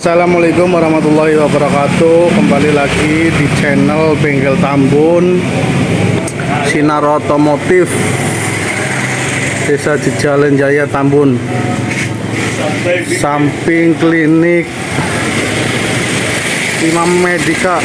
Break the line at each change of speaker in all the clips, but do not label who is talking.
Assalamualaikum warahmatullahi wabarakatuh. Kembali lagi di channel Bengkel Tambun Sinar Otomotif, Desa Jejalan Jaya Tambun, samping klinik Imam Medika.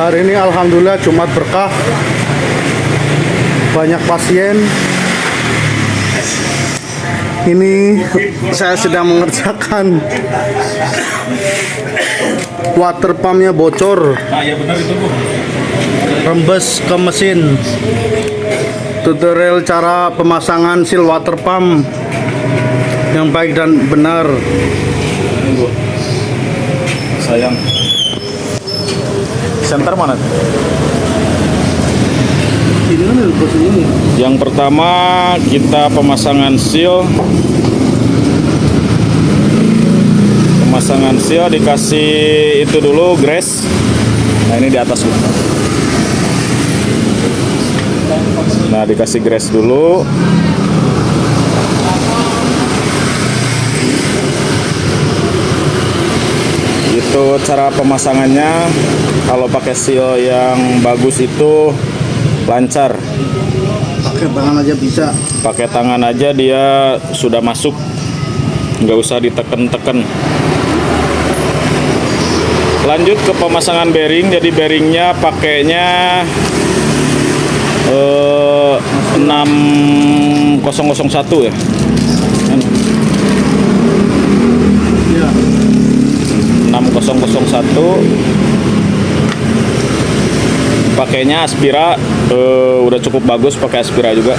Hari ini alhamdulillah Jumat berkah, banyak pasien. Ini saya sedang mengerjakan water pumpnya bocor, rembes ke mesin. Tutorial cara pemasangan seal water pump yang baik dan benar.
Sayang. Center mana? Yang pertama kita pemasangan seal. Pemasangan seal dikasih itu dulu grease. Nah ini di atas dulu. Nah dikasih grease dulu. Itu cara pemasangannya. Kalau pakai seal yang bagus itu lancar.
Pakai tangan aja bisa.
Pakai tangan aja dia sudah masuk, nggak usah diteken-teken. Lanjut ke pemasangan bearing. Jadi bearingnya pakainya 6001 ya. 6001. Pakainya Aspira, udah cukup bagus pakai Aspira juga.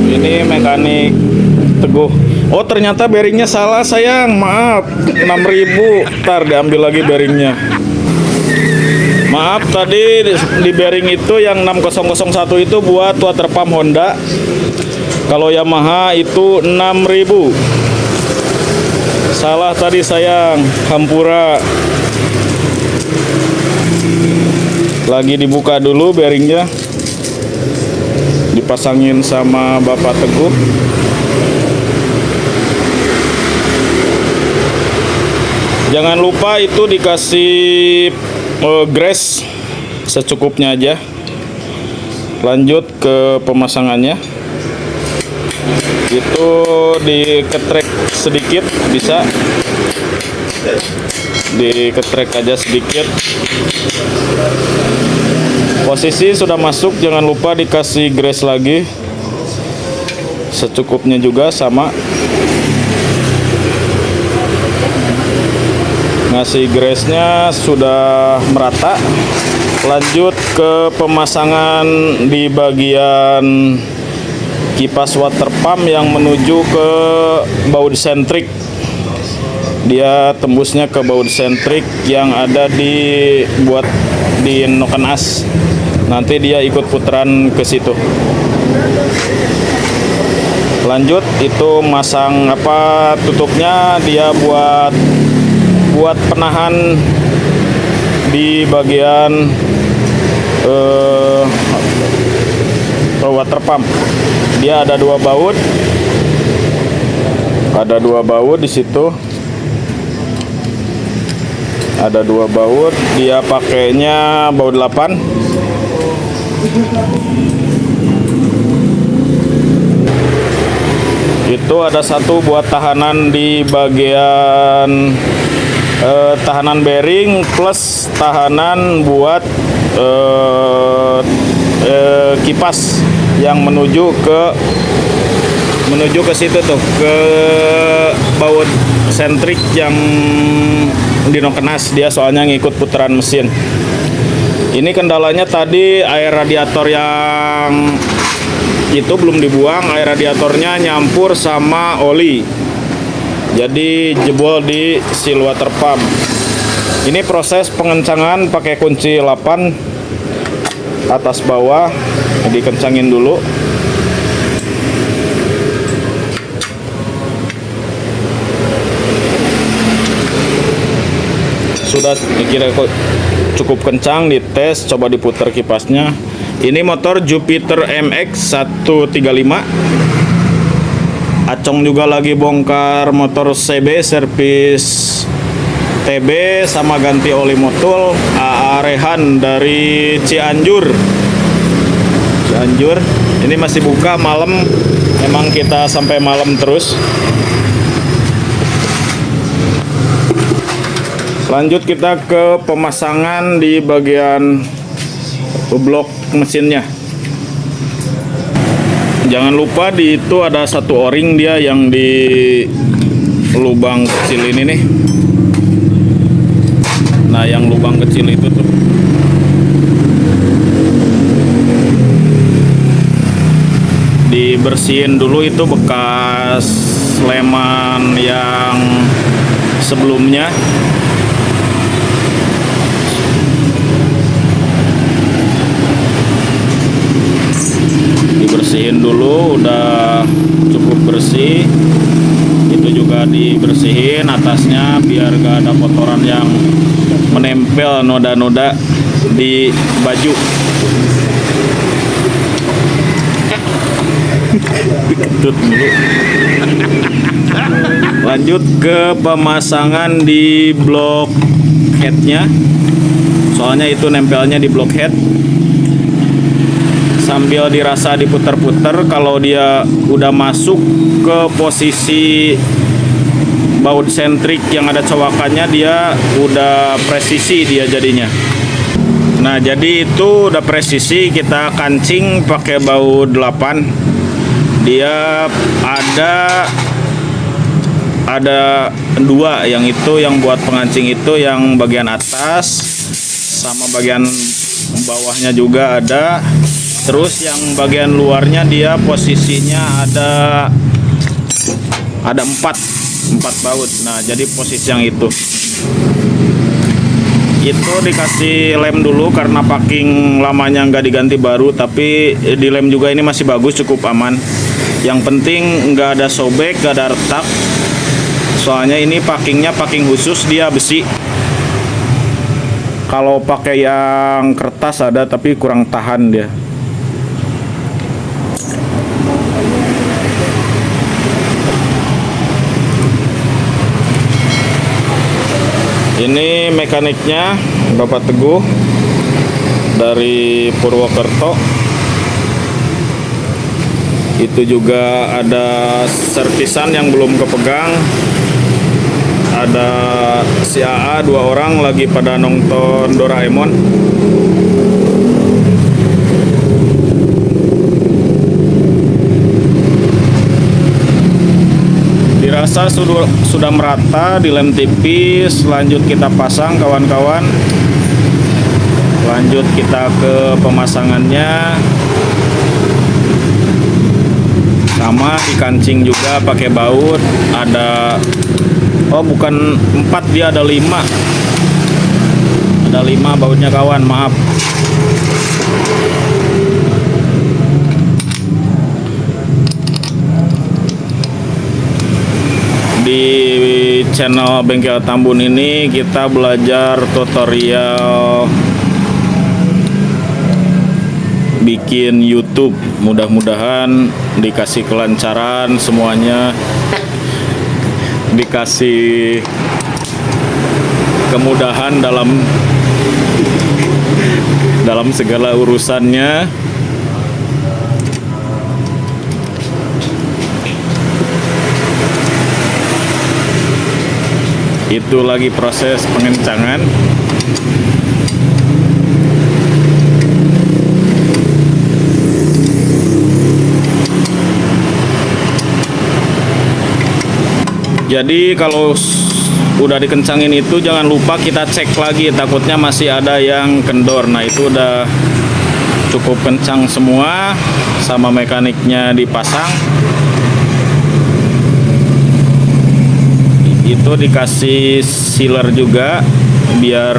Ini mekanik Teguh. Oh ternyata bearingnya salah sayang, maaf. 6000, ntar diambil lagi bearingnya. Maaf, tadi di bearing itu yang 6001 itu buat water pump Honda. Kalau Yamaha itu 6000. Salah tadi sayang, hampura. Lagi dibuka dulu bearingnya. Dipasangin sama Bapak Teguh. Jangan lupa itu dikasih grease secukupnya aja. Lanjut ke pemasangannya. Itu diketrek sedikit bisa. Diketrek aja sedikit. Posisi sudah masuk, jangan lupa dikasih grease lagi. Secukupnya juga sama. Ngasih grease-nya sudah merata. Lanjut ke pemasangan di bagian kipas water pump yang menuju ke baut sentrik. Dia tembusnya ke baut sentrik yang ada di noken as. Nanti dia ikut putaran ke situ. Lanjut itu masang tutupnya, dia buat penahan di bagian water pump. Dia ada dua baut. Ada dua baut di situ. Ada dua baut. Dia pakainya baut 8. Itu ada satu buat tahanan di bagian tahanan bearing plus tahanan buat kipas yang menuju ke situ tuh, ke baut sentrik yang di noken as. Dia soalnya ngikut putaran mesin. Ini kendalanya tadi air radiator yang itu belum dibuang, air radiatornya nyampur sama oli. Jadi jebol di seal water pump. Ini proses pengencangan pakai kunci 8. atas bawah dikencangin dulu. Sudah dikira kok cukup kencang, dites, coba diputar kipasnya. Ini motor Jupiter MX 135. Acong juga lagi bongkar motor CB, servis TB sama ganti oli motul. AA Rehan dari Cianjur. Ini masih buka malam, emang kita sampai malam terus. Lanjut kita ke pemasangan di bagian blok mesinnya. Jangan lupa di itu ada satu o-ring dia yang di lubang kecil ini nih. Nah, yang lubang kecil itu tuh dibersihin dulu, itu bekas leman yang sebelumnya. Dibersihin dulu, udah cukup bersih. Itu juga dibersihin atasnya biar gak ada kotoran yang menempel, noda-noda di baju. Ketut dulu. Lanjut ke pemasangan di blok headnya, soalnya itu nempelnya di blok head. Sambil dirasa diputer-puter, kalau dia udah masuk ke posisi baut sentrik yang ada cowakannya, dia udah presisi dia jadinya. Nah, jadi itu udah presisi, kita kancing pakai baut 8. Dia ada 2, yang itu yang buat pengancing itu yang bagian atas sama bagian bawahnya juga ada. Terus yang bagian luarnya dia posisinya ada 4 baut. Nah, jadi posisi yang itu dikasih lem dulu karena packing lamanya nggak diganti baru, tapi di lem juga ini masih bagus, cukup aman. Yang penting nggak ada sobek, nggak ada retak, soalnya ini packingnya packing khusus, dia besi. Kalau pakai yang kertas ada, tapi kurang tahan dia. Ini mekaniknya Bapak Teguh dari Purwokerto. Itu juga ada servisan yang belum kepegang. Ada si AA 2 orang lagi pada nonton Doraemon. Dirasa sudah merata, dilem tipis. Lanjut kita pasang, kawan-kawan. Lanjut kita ke pemasangannya. Sama dikancing juga pakai baut. Ada, oh bukan 4, dia ada 5. Ada 5 bautnya, kawan, maaf. Di channel Bengkel Tambun ini kita belajar tutorial bikin YouTube. Mudah-mudahan dikasih kelancaran semuanya, dikasih kemudahan dalam segala urusannya. Itu lagi proses pengencangan. Jadi kalau udah dikencangin itu jangan lupa kita cek lagi, takutnya masih ada yang kendor. Nah, itu udah cukup kencang semua, sama mekaniknya dipasang. Itu dikasih sealer juga biar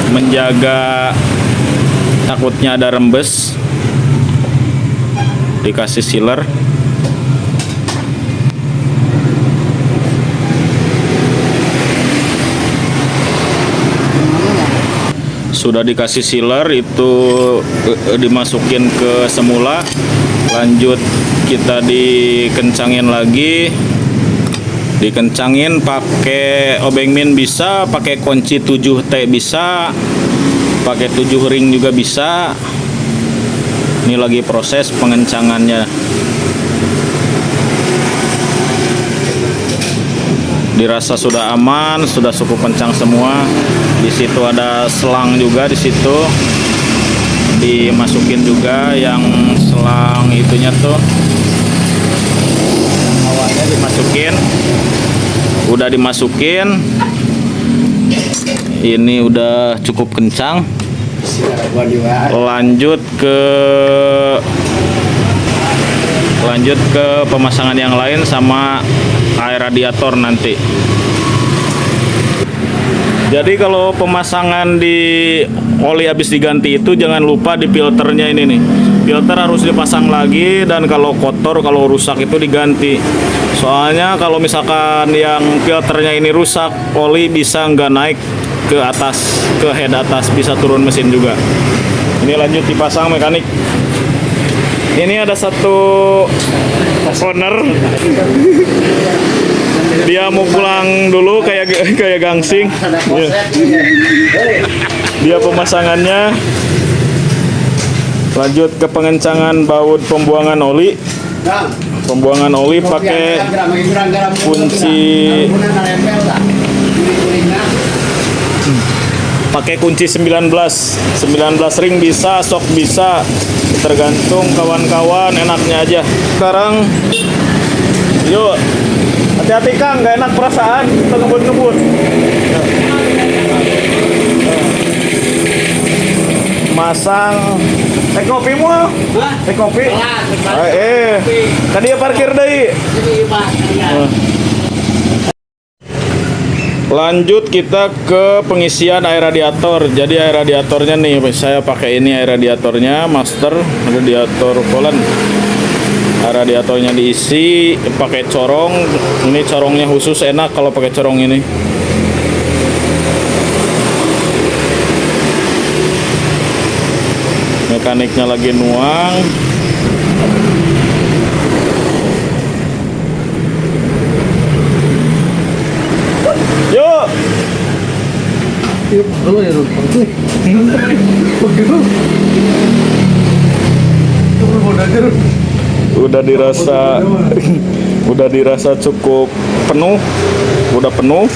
menjaga takutnya ada rembes, dikasih sealer. Sudah dikasih sealer, itu dimasukin ke semula, lanjut kita dikencangin lagi, dikencangin pakai obeng min bisa, pakai kunci 7T bisa, pakai 7 ring juga bisa. Ini lagi proses pengencangannya. Dirasa sudah aman, sudah cukup kencang semua. Di situ ada selang juga, di situ dimasukin juga yang selang itunya tuh. Awalnya dimasukin, udah dimasukin. Ini udah cukup kencang. Lanjut ke pemasangan yang lain sama air radiator nanti. Jadi kalau pemasangan di oli habis diganti itu jangan lupa di filternya ini nih. Filter harus dipasang lagi, dan kalau kotor, kalau rusak itu diganti. Soalnya kalau misalkan yang filternya ini rusak, oli bisa nggak naik ke atas, ke head atas, bisa turun mesin juga. Ini lanjut dipasang mekanik. Ini ada satu owner, dia mau pulang dulu kayak gangsing. Dia pemasangannya. Lanjut ke pengencangan baut pembuangan oli. Pembuangan oli pakai kunci 19 ring bisa, sok bisa, tergantung kawan-kawan enaknya aja. Sekarang yuk, hati-hati Kang, gak enak perasaan kita ngebut-ngebut. Masang teh kopi mu? Teh kopi? Tadi ya parkir deh. Lanjut kita ke pengisian air radiator. Jadi air radiatornya nih, saya pakai ini air radiatornya Master radiator Poland. Air radiatornya diisi pakai corong. Ini corongnya khusus, enak kalau pakai corong ini. Mekaniknya lagi nuang. Yuk. Udah dirasa cukup penuh. Udah penuh.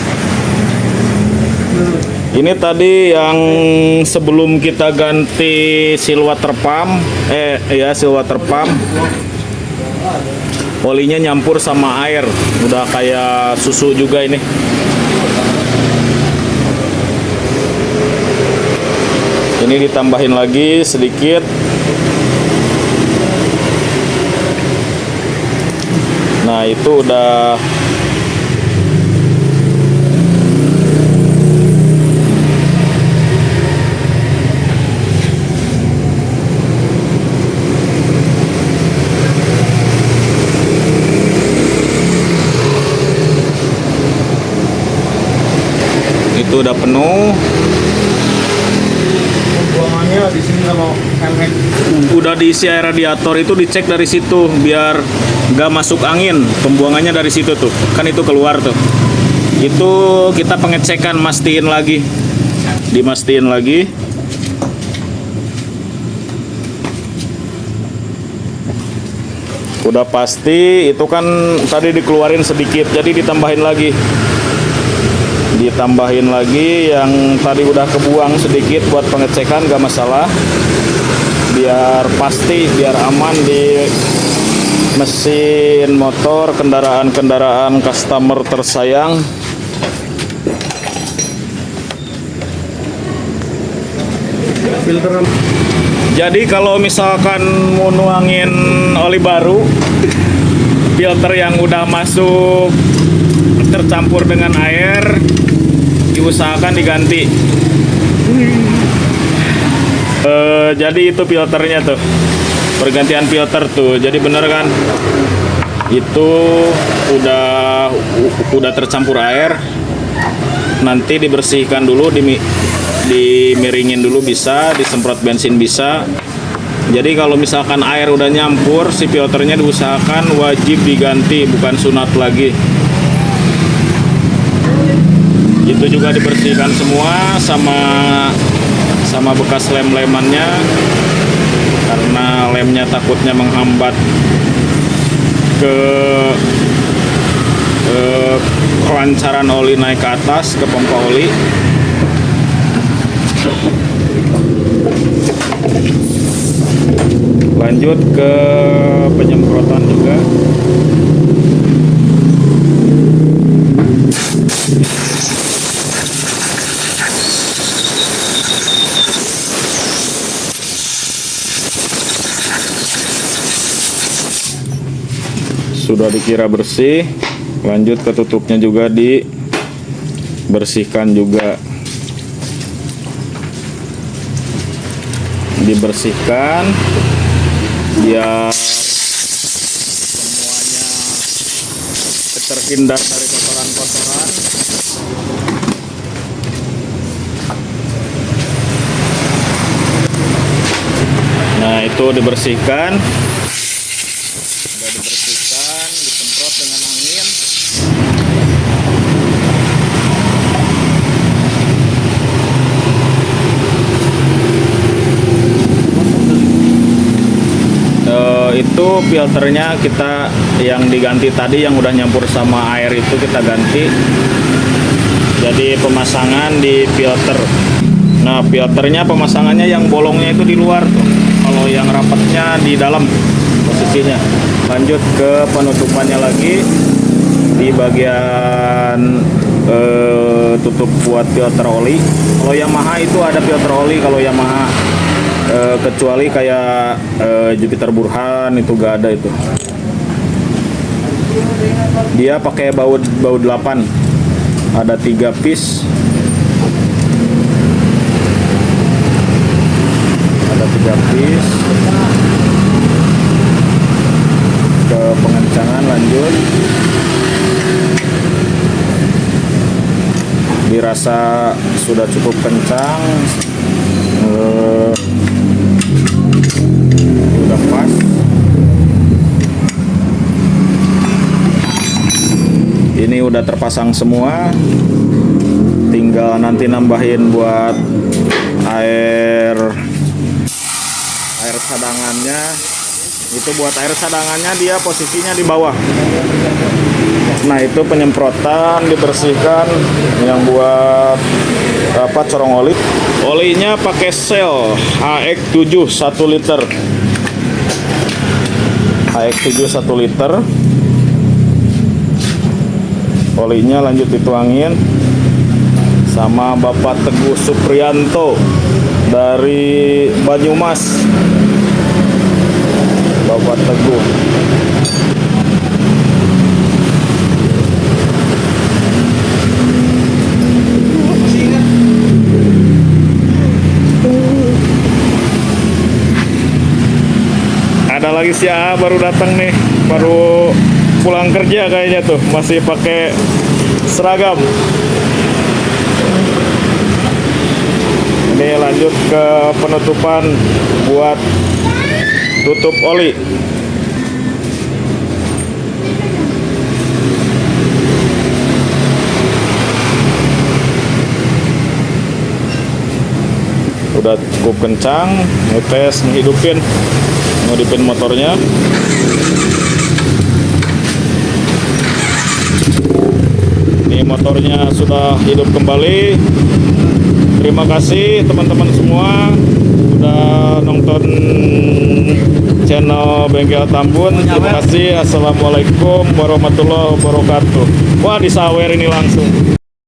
Ini tadi yang sebelum kita ganti seal water pump, seal water pump, olinya nyampur sama air, udah kayak susu juga ini. Ini ditambahin lagi sedikit. Nah, itu udah penuh.
Pembuangannya di sini kalau
Udah diisi air radiator itu dicek dari situ biar nggak masuk angin. Pembuangannya dari situ tuh, kan itu keluar tuh. Itu kita pengecekan, mastiin lagi, dimastiin lagi. Udah pasti itu kan tadi dikeluarin sedikit, jadi ditambahin lagi. Yang tadi udah kebuang sedikit buat pengecekan, gak masalah. Biar pasti, biar aman di mesin motor kendaraan-kendaraan customer tersayang.
filter.
Jadi kalau misalkan mau nuangin oli baru, filter yang udah masuk tercampur dengan air diusahakan diganti. Jadi itu filternya tuh, pergantian filter tuh. Jadi bener kan, itu udah tercampur air. Nanti dibersihkan dulu, dimiringin dulu bisa, disemprot bensin bisa. Jadi kalau misalkan air udah nyampur, si filternya diusahakan wajib diganti, bukan sunat lagi. Itu juga dibersihkan semua sama bekas lem-lemannya, karena lemnya takutnya menghambat ke kelancaran oli naik ke atas ke pompa oli. Lanjut ke penyemprotan juga. Sudah dikira bersih, lanjut ke tutupnya juga dibersihkan juga. Dibersihkan biar semuanya terhindar dari kotoran-kotoran. Nah, itu dibersihkan. Disemprot dengan angin. Itu filternya kita yang diganti tadi, yang udah nyampur sama air itu kita ganti. Jadi pemasangan di filter. Nah, filternya pemasangannya yang bolongnya itu di luar tuh. Kalau yang rapatnya di dalam posisinya. Lanjut ke penutupannya lagi di bagian tutup buat filter oli. Kalau Yamaha itu ada filter oli, kalau Yamaha kecuali kayak Jupiter Burhan itu gak ada itu. Dia pakai baut 8, ada 3 piece, ke pengencangan. Lanjut, dirasa sudah cukup kencang, udah pas. Ini udah terpasang semua, tinggal nanti nambahin buat air sadangannya. Itu buat air sadangannya, dia posisinya di bawah. Nah, itu penyemprotan, dibersihkan. Yang buat corong oli, olinya pakai Shell HX7 1 liter. HX7 1 liter. Olinya lanjut dituangin sama Bapak Teguh Supriyanto dari Banyumas. Bapak Teguh. Ada lagi si AA baru datang nih, baru pulang kerja kayaknya tuh, masih pakai seragam. Ini lanjut ke penutupan buat tutup oli. Udah cukup kencang, ngetes, ngehidupin motornya. Ini motornya sudah hidup kembali. Terima kasih teman-teman semua udah nonton channel Bengkel Tambun. Terima kasih. Assalamualaikum warahmatullahi wabarakatuh. Wah, disawer ini langsung.